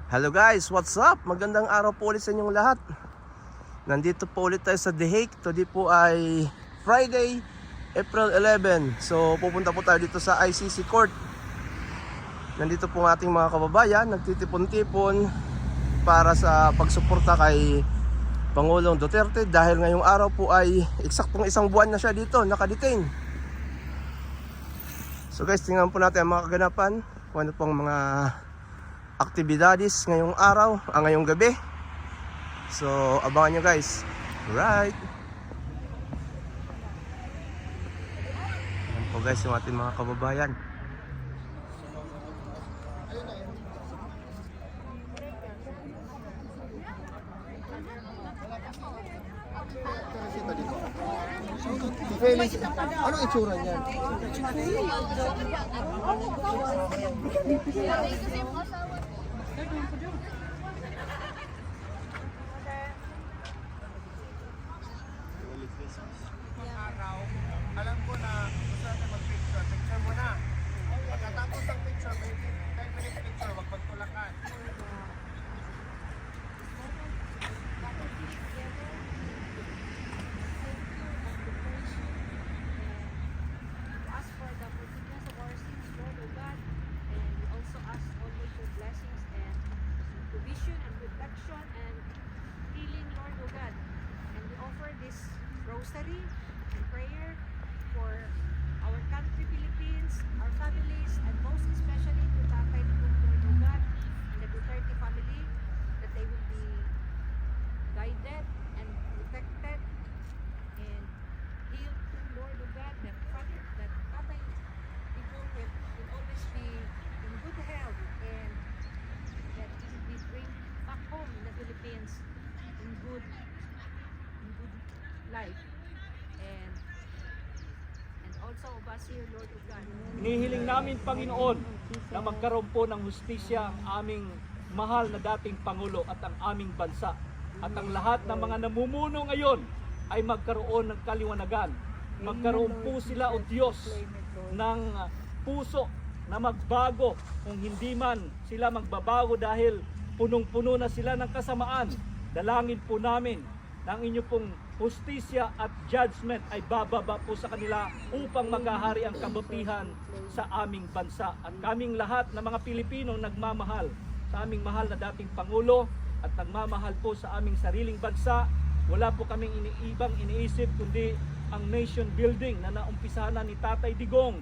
Hello guys, what's up? Magandang araw po ulit sa inyong lahat. Nandito po ulit tayo sa The Hague. Today po ay Friday, April 11. So pupunta po tayo dito sa ICC Court. Nandito po ang ating mga kababayan, nagtitipon-tipon para sa pagsuporta kay Pangulong Duterte dahil ngayong araw po ay eksaktong isang buwan na siya dito, nakadetain. So guys, tingnan po natin ang mga kaganapan, kung ano pong mga aktibidades ngayong araw, ngayong gabi. So abangan nyo guys. Right. Ayan po guys yung ating mga kababayan. Felix, anong itsura niyan? Alam ko na gusto natin mag-picture. Picture mo na. Pagkatapos ng picture, maybe 10-minute picture, wag magtulakan. Ask for the forgiveness of our sins, Lord, O God, and we also ask always your blessings and provision and protection and healing, Lord, O God. And we offer this rosary and prayer for our country, Philippines, our families, and most especially to Tatay Digong, Lord, O God, and the Duterte family, that they will be guided and protected and healed, Lord, O God, that Father, that Tatay Digong will always be in good health and that he will be bring back home in the Philippines in good life. And also of us here, Lord of God. Hinihiling namin, Panginoon, na magkaroon po ng hustisya ang aming mahal na dating Pangulo at ang aming bansa. At ang lahat ng mga namumuno ngayon ay magkaroon ng kaliwanagan. Magkaroon po sila, O Diyos, ng puso na magbago. Kung hindi man sila magbabago dahil punong-puno na sila ng kasamaan, dalangin po namin na ang inyo pong hustisya at judgment ay bababa po sa kanila upang maghahari ang kabutihan sa aming bansa. At kaming lahat na mga Pilipino nagmamahal sa aming mahal na dating Pangulo at nagmamahal po sa aming sariling bansa, wala po kaming ibang iniisip kundi ang nation building na naumpisahan na ni Tatay Digong,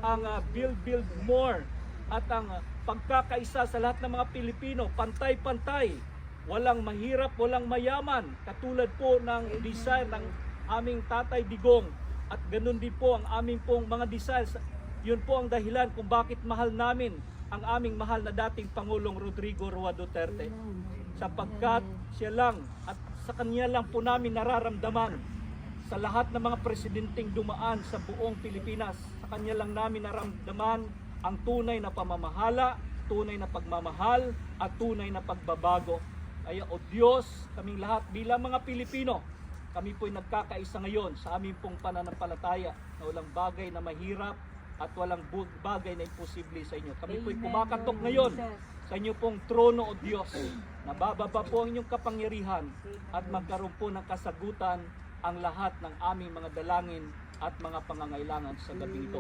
ang build more at ang pagkakaisa sa lahat ng mga Pilipino, pantay-pantay. Walang mahirap, walang mayaman, katulad po ng desire ng aming Tatay Digong at ganun din po ang aming pong mga desires. Yun po ang dahilan kung bakit mahal namin ang aming mahal na dating Pangulong Rodrigo Roa Duterte, sapagkat siya lang at sa kanya lang po namin nararamdaman sa lahat ng mga presidenteng dumaan sa buong Pilipinas. Sa kanya lang namin nararamdaman ang tunay na pamamahala, tunay na pagmamahal at tunay na pagbabago. Kaya O Diyos, kaming lahat bilang mga Pilipino, kami po'y nagkakaisa ngayon sa aming pong pananampalataya na walang bagay na mahirap at walang bagay na imposible sa inyo. Kami po'y kumakatok ngayon sa inyo pong trono, O Diyos, na bababa po ang inyong kapangyarihan at magkaroon po ng kasagutan ang lahat ng aming mga dalangin at mga pangangailangan sa gabi ito.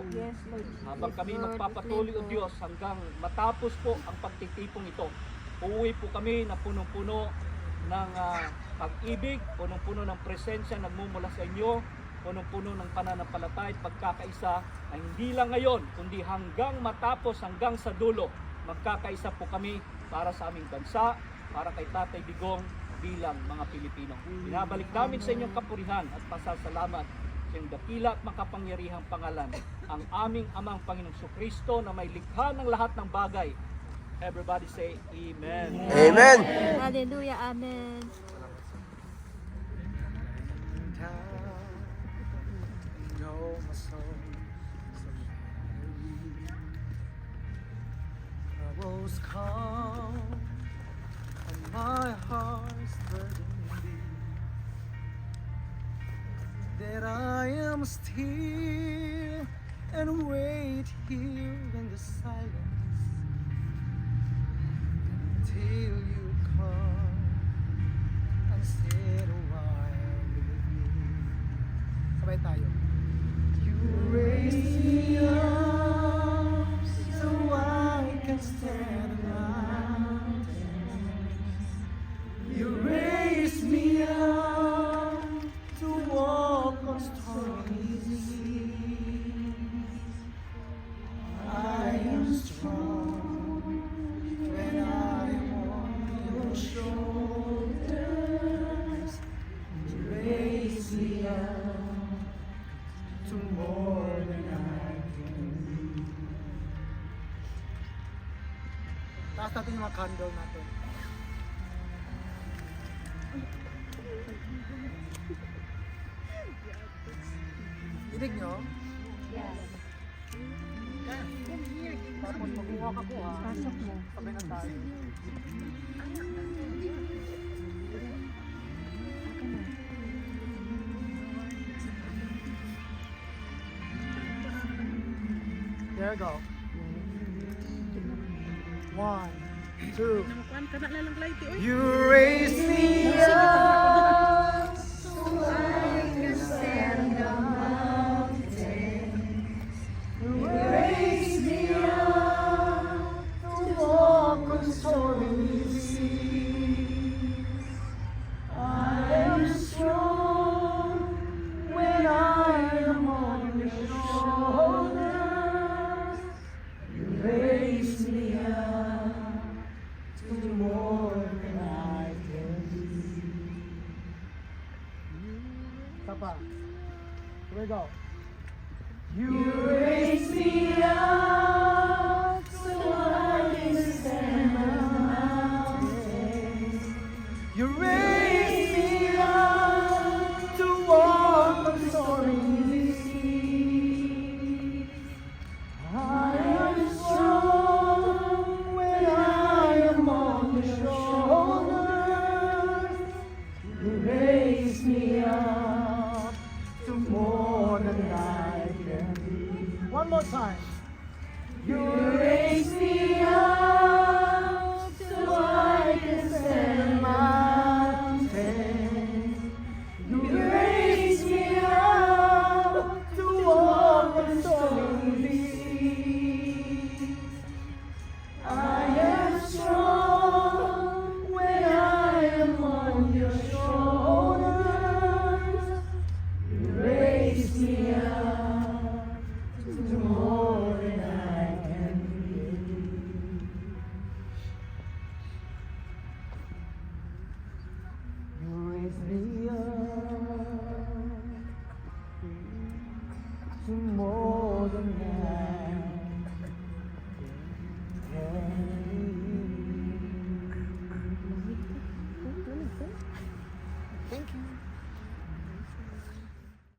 Habang kami magpapatuloy, O Diyos, hanggang matapos po ang pagtitipong ito, uuwi po kami na punong-puno ng pag-ibig, punong-puno ng presensya nagmumula sa inyo, punong-puno ng pananampalataya at pagkakaisa na hindi lang ngayon, kundi hanggang matapos, hanggang sa dulo, magkakaisa po kami para sa aming bansa, para kay Tatay Digong bilang mga Pilipino. Binabalik namin sa inyong kapurihan at pasasalamat sa inyong dakila at makapangyarihang pangalan, ang aming Amang Panginoong Kristo na may likha ng lahat ng bagay. Everybody say Amen. Amen. Hallelujah, Amen. Troubles come and my heart's burdened that I am still and wait here in the silence till you come and sit a while with me. Sabay tayo. You raise me up so I can stand the mountains. You raise me up to walk on stormy seas. I am strong when I am on your shoulders. You raise me up to more than I can do. Taas natin yung mga candle natin. Dinig nyo? Yes. Tapos magbuha ka po ha. Pasok mo. Sabay na tayo. There you go. 1, 2. You raise me up so I can stand the mountains. You raise me up to walk on stormy seas. I am strong when I am on your shoulders. You raise me up to more than I can do. Tapa. Here we go.